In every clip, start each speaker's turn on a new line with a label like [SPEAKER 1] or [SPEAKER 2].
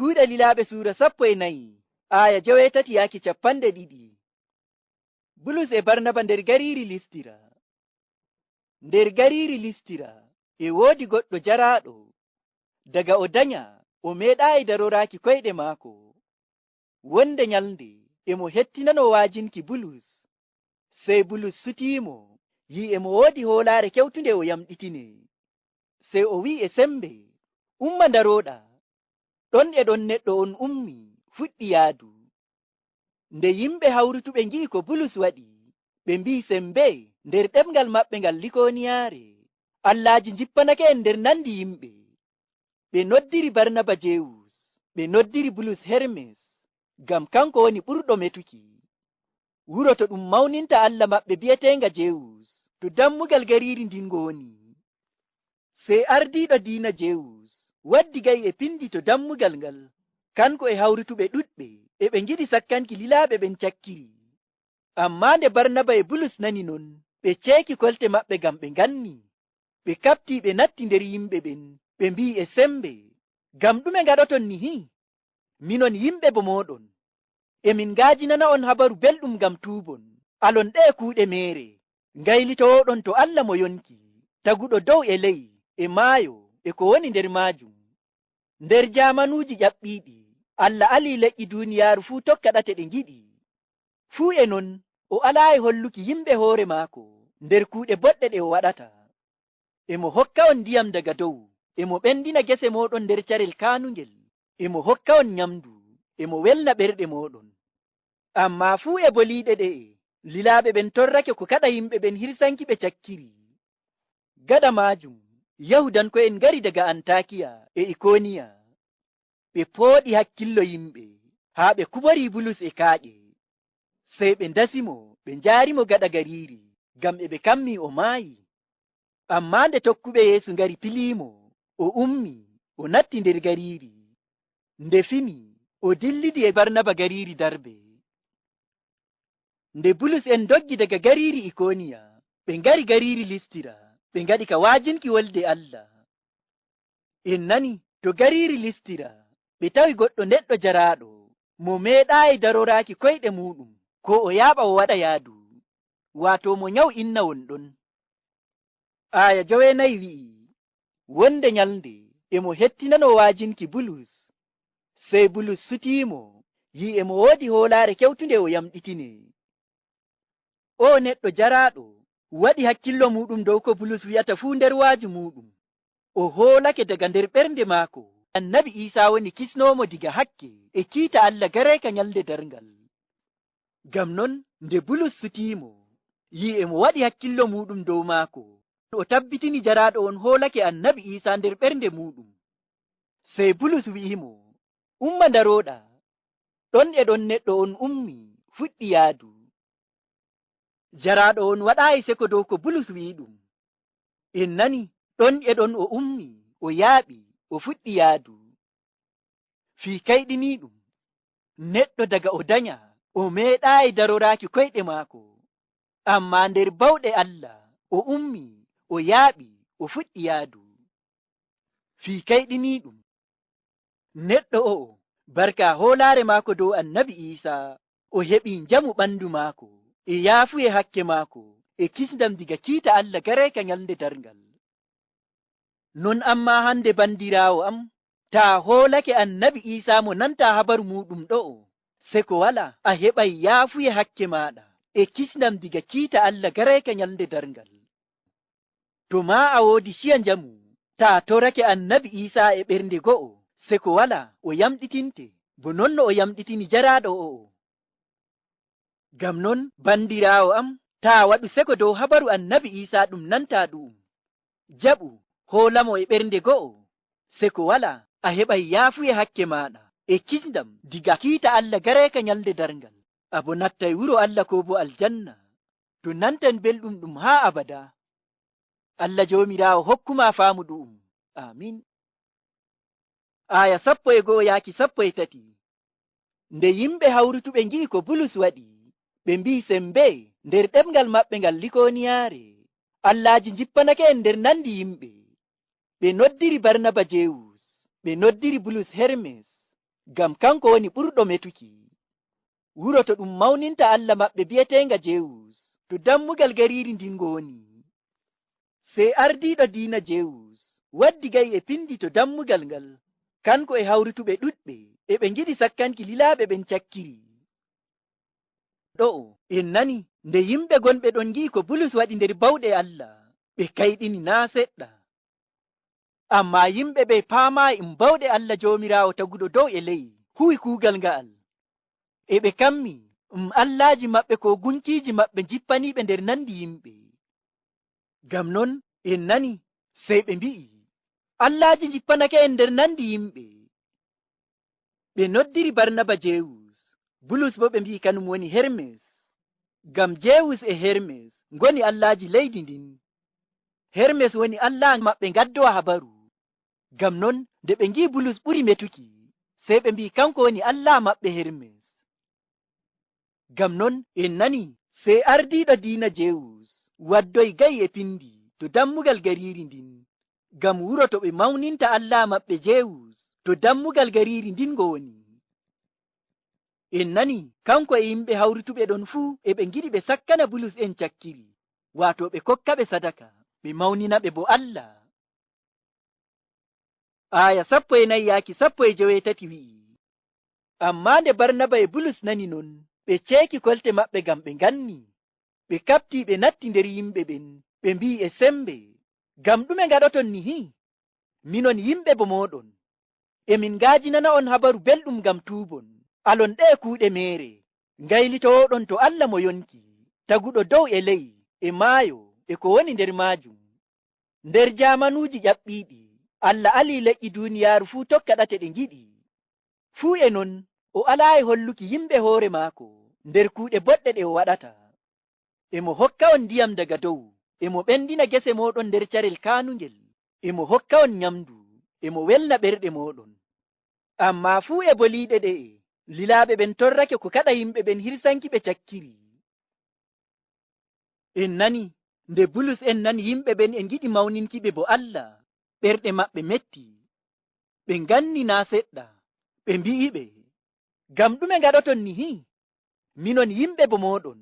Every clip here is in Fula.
[SPEAKER 1] Kuuɗe Lilaaɓe suura 14 aya 8 yaaki 12. Bulus e Barnaba nder gariiri Listira. Nder gariiri Listira e woodi goɗɗo jaraaɗo. Daga o danya o meeɗaayi daroraaki koyɗe maako. Wonde nyalnde emo hettinano waajinki Bulus. Sey Bulus sutiimo, yi emo woodi hoolaare kewtunde o yamɗitine. Sey o wi'i e sembe, umma darooɗa. Ɗon e ɗon neɗɗo on ummi fuɗɗi yaadu. Nde yimɓe hawrutuɓe ngi'i ko Bulus waɗi, ɓe mbi'i sembe nder ɗemngal maɓɓe ngal Likoniyaare, Allaaji jippanake en nder nandi yimɓe. Ɓe noddiri Barnaba Jewus, ɓe noddiri Bulus Hermes, ngam kanko woni ɓurɗo metuki. Wuro to ɗum mawninta Allah maɓɓe bi'eteenga Jewus, to dammugal gariiri ndingo woni. Sey ardiiɗo diina Jewus waddi ga'i e pindi to dammugal ngal, kanko e hawrutuɓe ɗuɗɓe e ɓe ngiɗi sakkanki lilaaɓe ɓen cakkiri. Ammaa nde Barnaba e Bulus nani non, ɓe ceeki kolte maɓɓe ngam ɓe nganni. Ɓe kaptii ɓe natti nder yimɓe ɓen, ɓe mbi'i e sembe, ngam ɗume ngaɗoton nihi? Minon yimɓe bo mooɗon, emin ngaajinana on habaru belɗum ngam tuubon, alon ɗe kuuɗe meere, ngaylitowoɗon to Allah mo yonki, taguɗo dow e ley, e maayo, e ko woni nder maajum. Nder jaamanuuji ƴaɓɓiiɗi, Allah alii leƴƴi duuniyaaru fuu tokka ɗate ɗe ngiɗi. Fuu e non, o alaayi holluki yimɓe hoore maako nder kuuɗe boɗɗe ɗe o waɗata. Emo hokka on ndiyam daga dow, emo ɓendina gese mooɗon nder carel kaanungel, emo hokka on nyamdu, emo welna ɓerɗe mooɗon. Ammaa fuu e boliiɗe ɗe'e, lilaaɓe ɓen torrake ko kaɗa yimɓe ɓen hirsanki ɓe cakkiri. Gaɗa maajum, Yahudanko'en ngari daga Antakiya e Ikoniya. Ɓe pooɗi hakkillo yimɓe, haa ɓe kubori Bulus e kaaƴe. Sey ɓe ndasimo, ɓe njaarimo gaɗa gariiri, ngam e ɓe kammi o maayi. Ammaa nde tokkuɓe Yeesu ngari piliimo, o ummi, o natti nder gariiri. Nde fini, o dillidi e Barnaba gariiri Darbe. Nde Bulus en doggi daga gariiri Ikoniya, ɓe ngari gariiri Listira, ɓe ngaɗi ka waajinki wolde Allah. En nani, to gariiri Listira, ɓe tawi goɗɗo neɗɗo jaraaɗo, mo meeɗaayi daroraaki koyɗe muɗum, ko o yaaɓa o waɗa yaadu, waato mo nyaw inna wonɗon. Aya 9 wi'i, wonde nyalnde emo hettinano waajinki Bulus. Sey Bulus sutiimo, yi emo woodi hoolaare kewtunde o yamɗitine. O neɗɗo jaraaɗo waɗi hakkillo muɗum dow ko Bulus wi'ata fuu nder waaji muɗum. O hoolake daga nder ɓernde maako, Annabi Iisaa woni kisnoomo diga hakke e kiita Allah gareeka nyalde darngal. Ngam non, nde Bulus sutiimo, yi emo waɗi hakkillo muɗum dow maako, o tabbitini jaraaɗo on hoolake Annabi Iisaa nder ɓernde muɗum. Sey Bulus wi'imo, umma darooɗa. Ɗon e ɗon neɗɗo on ummi fuɗɗi yaadu. Jaraaɗo on waɗaayi seko dow ko Bulus wi'i ɗum. En nani, ɗon e ɗon o ummi, o yaaɓi, o fuɗɗi yaadu. Fii kayɗiniiɗum, neɗɗo daga o danya, o meeɗaayi daroraaki koyɗe maako. Ammaa nder bawɗe Allah, o ummi, o yaaɓi, o fuɗɗi yaadu. Fii kayɗiniiɗum, neɗɗo o'o, barka hoolaare maako dow Annabi Iisaa, o heɓii njamu ɓandu maako, e yaafu e hakke maako, e kisndam diga kiita Allah gareeka nyalde darngal. Non ammaa hande bandiraawo am, taa hoolake Annabi Iisaa mo nanta habaru muɗum ɗo'o, seko wala a heɓay yaafu e hakke maaɗa, e kisndam diga kiita Allah gareeka nyalde darngal. To maa a woodi ciya njamu, taa torake Annabi Iisaa e ɓernde go'o, seko wala o yamɗitinte, bo non no o yamɗitini jaraaɗo o'o. Ngam non, bandiraawo am, taa waɗu seko dow habaru Annabi Iisaa ɗum nanta ɗum. Jaɓu, hoolamo e ɓernde go'o, seko wala a heɓay yaafu e hakke maaɗa, e kisndam diga kiita Allah gareeka nyalde darngal. Abo nattay wuro Allah ko bo aljanna, to nantan belɗum ɗum haa abada. Allah joomiraawo hokkuma faamu ɗum. Amin. Aya 11 yaaki 13. Nde yimɓe hawrutuɓe ngi'i ko Bulus waɗi, ɓe mbi'i sembe nder ɗemngal maɓɓe ngal Likoniyaare, Allaaji jippanake en nder nandi yimɓe. Ɓe noddiri Barnaba Jewus, ɓe noddiri Bulus Hermes, ngam kanko woni ɓurɗo metuki. Wuro to ɗum mawninta Allah maɓɓe bi'eteenga Jewus, to dammugal gariiri ndin ngoni. Sey ardiiɗo diina Jewus waddi ga'i e pindi to dammugal ngal, kanko e hawrutuɓe ɗuɗɓe e ɓe ngiɗi sakkanki lilaaɓe ɓen cakkiri. Ɗo'o en nani nde yimɓe gonɓe ɗon ngi'i ko Bulus waɗi nder bawɗe Allah, ɓe kayɗini naa seɗɗa. Ammaa yimɓe ɓe paamaayi bawɗe Allah Joomiraawo taguɗo dow e ley huwi kuugal nga'al. E ɓe kammi allaaji maɓɓe ko gunkiiji maɓɓe jippaniiɓe nder nandi yimɓe. Ngam non en nani sey ɓe mbi'i allaaji jippanake en nder nandi yimɓe. Ɓe noddiri Barnaba Jewus, Bulus bo ɓe mbi'i kanum woni Hermes, ngam Jewus e Hermes ngoni allaaji leydi ndin. Hermes woni allah maɓɓe ngaddowa habaru. Ngam non nde ɓe ngi'i Bulus ɓuri metuki, sey ɓe mbi'i kanko woni allah maɓɓe Hermes. Ngam non en nani sey ardiiɗo diina Jewus waddoyi ga'i e pindi to dammugal gariiri ndin, ngam wuro to ɓe mawninta allah maɓɓe Jewus to dammugal gariiri ndin ngoni. En nani kanko e yimɓe hawrutuɓe ɗon fuu e ɓe ngiɗi ɓe sakkana Bulus en cakkiri, waato ɓe kokka ɓe sadaka, ɓe mawnina ɓe bo Allah. Aya 14-17 wi'i, ammaa nde Barnaba e Bulus nani non, ɓe ceeki kolte maɓɓe ngam ɓe nganni. Ɓe kapti ɓe natti nder yimɓe ɓen, ɓe mbi'i e sembe, ngam ɗume ngaɗoton nihi? Minon yimɓe bo mooɗon, emin ngaajinana on habaru belɗum ngam tuubon, alon ɗe kuuɗe meere, ngaylitowoɗon to Allah mo yonki, taguɗo dow e ley, e maayo, e ko woni nder maajum. Nder jaamanuuji ƴaɓɓiiɗi, Allah alii leƴƴi duuniyaaru fuu tokka ɗate ɗe ngiɗi. Fuu e non, o alaayi holluki yimɓe hoore maako nder kuuɗe boɗɗe ɗe o waɗata. Emo hokka on ndiyam daga dow, emo ɓendina gese mooɗon nder carel kaanungel, emo hokka on nyamdu, emo welna ɓerɗe mooɗon. Ammaa fuu e boliiɗe ɗe'e, lilaaɓe ɓen torrake ko kaɗa yimɓe ɓen hirsanki ɓe cakkiri. En nani nde Bulus en nani yimɓe ɓen e ngiɗi mawninki ɓe bo Allah, ɓerɗe maɓɓe metti, ɓe nganni naa seɗɗa, ɓe mbi'i ɓe, ngam ɗume ngaɗoton nihi? Minon yimɓe bo mooɗon,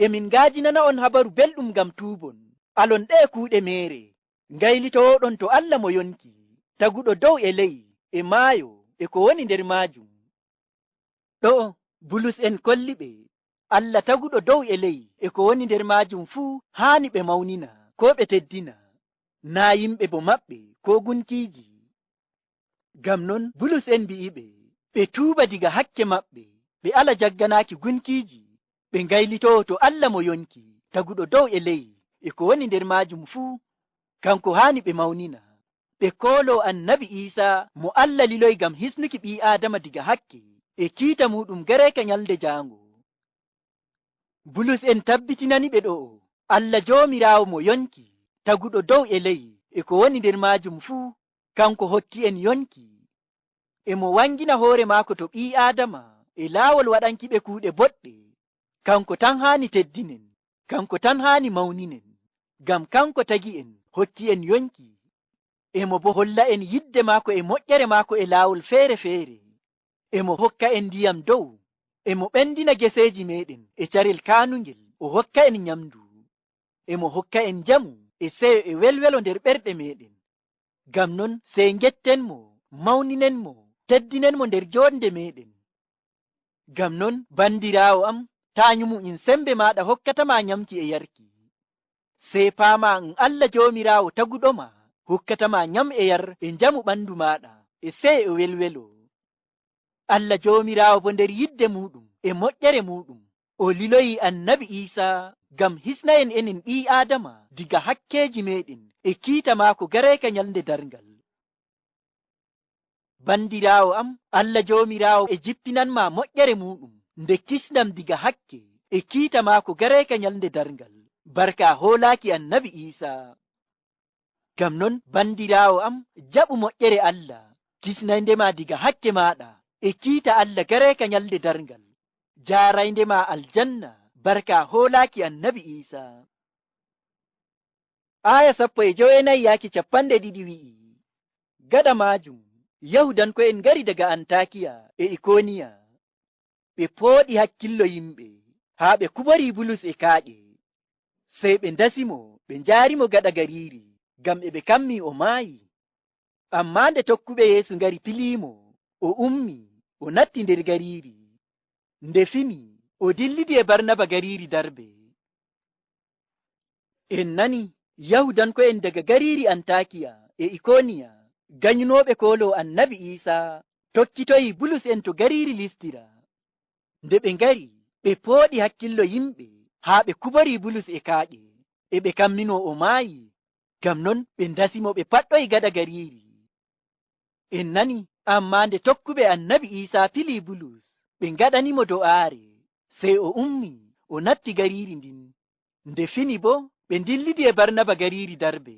[SPEAKER 1] emin ngaajinana on habaru belɗum ngam tuubon, alon ɗe kuuɗe meere, ngaylitowoɗon to Allah mo yonki, taguɗo dow e ley, e maayo, e ko woni nder maajum. Ɗo'o Bulus en kolli ɓe, Allah taguɗo dow e ley, e ko woni nder maajum fuu haani ɓe mawnina, ko ɓe teddina, naa yimɓe bo maɓɓe ko gunkiiji. Ngam non Bulus en mbi'i ɓe tuuba diga hakke maɓɓe, ɓe ala jagganaaki gunkiiji, ɓe ngaylitowo to Allah mo yonki, taguɗo dow e ley, e ko woni nder maajum fuu, kanko haani ɓe mawnina. Ɓe koolo annabi Iisaa mo Allah liloy ngam hisnuki ɓii Aadama diga hakke, e kiita muɗum gareeka nyalde jaango. Bulus en tabbitinani ɓe ɗo'o, Allah Joomiraawo mo yonki, taguɗo dow e ley, e ko woni nder maajum fuu, kanko hokki en yonki, emo wangina hoore maako to ɓii Aadama e laawol waɗanki ɓe kuuɗe boɗɗe. Kanko tan haani teddinen, kanko tan haani mawninen, ngam kanko tagi en, hokki en yonki, emo bo holla en yidde maako e moƴƴere maako e laawol feere-feere, emo hokka en ndiyam dow, emo ɓendina geseeji meɗen e carel kaanungel, o hokka en nyamdu, emo hokka en jamu e seyo e welwelo nder ɓerɗe meɗen. Ngam non sey ngetten mo, mawninen mo, teddinen mo nder jonde meɗen. Ngam non bandiraawo am, taa nyumu'in sembe maɗa hokkatama nyamki e yarki, sey paama Allah Joomiraawo taguɗoma hokkatama nyam e yar e njamu ɓandu maɗa e seyo e welwelo. Allah Joomiraawo bo nder yidde muɗum e moƴƴere muɗum, o liloyi annabi Iisaa ngam hisna en enen ɓii Aadama diga hakkeji meɗen e kiita maako gareeka nyalde darngal. Bandiraawo am, Allah Joomiraawo e jippinanma moƴƴere muɗum nde kisnam diga hakke e kiita maako gareeka nyalde darngal, barka hoolaaki annabi Iisaa. Ngam non bandiraawo am, jaɓu moƴƴere Allah, kisnayndema diga hakke maɗa e kiita Allah gareeka nyalde darngal, jaarayndema aljanna, barka hoolaaki annabi Iisaa. Aya 19 wi'i, gaɗa maajum Yahudanko'en ngari daga Antakiya e Ikoniya. Ɓe pooɗi hakkillo yimɓe haa ɓe kubori Bulus e kaaƴe. Sey ɓe ndasimo ɓe njaarimo gaɗa gariiri ngam e ɓe kammi o maayi. Ammaa nde tokkuɓe Yeesu ngari piliimo, o ummi, o natti nder gariiri. Nde fini, o dillidi e Barnaba gariiri Darbe. En nani Yahudanko'en daga gariiri Antakiya e Ikoniya ganyunooɓe koolo Annabi Iisaa tokkitoyi Bulus en to gariiri Listira. Nde ɓe ngari, ɓe pooɗi hakkillo yimɓe haa ɓe kubori Bulus e kaaƴe, e ɓe kammino o maayi. Ngam non ɓe ndasimo ɓe paɗɗoyi gaɗa gariiri. En nani, ammaa nde tokkuɓe Annabi Iisaa pili Bulus, ɓe ngaɗanimo do'aare, sey o ummi, o natti gariiri ndin. Nde fini bo, ɓe dillidi e Barnaba gariiri Darbe.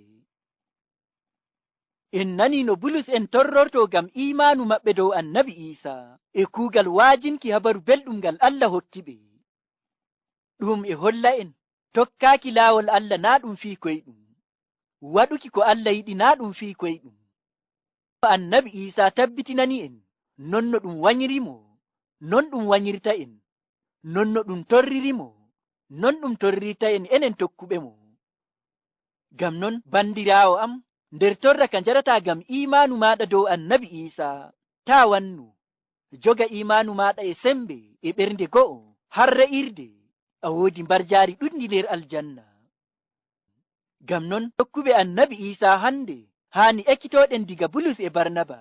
[SPEAKER 1] En nani no Bulus en torrorto ngam imaanu maɓɓe dow Annabi Iisaa e kuugal waajinki habaru belɗum ngal Allah hokki ɓe. Ɗum e holla en tokkaaki laawol Allah naa ɗum fii koyɗum, waɗuki ko Allah yiɗi naa ɗum fii koyɗum. Annabi Iisaa tabbitinani en non no ɗum wanyirimo, non ɗum wanyirta en, non no ɗum torririmo, non ɗum torrirta en enen tokkuɓe mo. Ngam non bandiraawo am, nder torra ka njarata ngam imaanu maɗa dow Annabi Iisaa, taa wannu. Joga imaanu maɗa e sembe e ɓernde go'o har re'irde a woodi mbarjaari ɗuɗndi nder aljanna. Ngam non tokkuɓe Annabi Iisaa hande haani ekkitoɗen diga Bulus e Barnaba,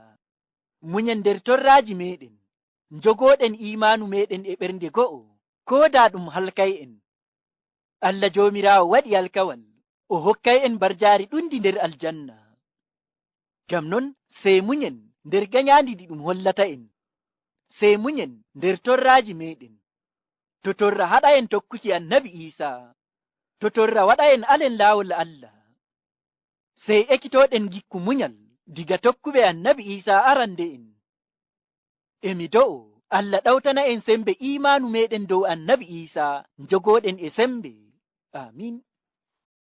[SPEAKER 1] munyen nder torraaji meɗen, njogoɗen imaanu meɗen e ɓernde go'o, ko daa ɗum halkay en. Allah Joomiraawo waɗi alkawal, o hokkay en mbarjaari ɗuɗndi nder aljanna. Ngam non sey munyen nder gañaandi ɗi ɗum hollata en, sey munyen nder torraaji meɗen. To torra haɗa en tokkuki Annabi Iisaa, to torra waɗa en alen laawol Allah, sey ekkitoɗen gikku munyal diga tokkuɓe Annabi Iisaa arande en. Emi do'o Allah ɗawtana en sembe imaanu meɗen dow Annabi Iisaa njogoɗen e sembe. Amin.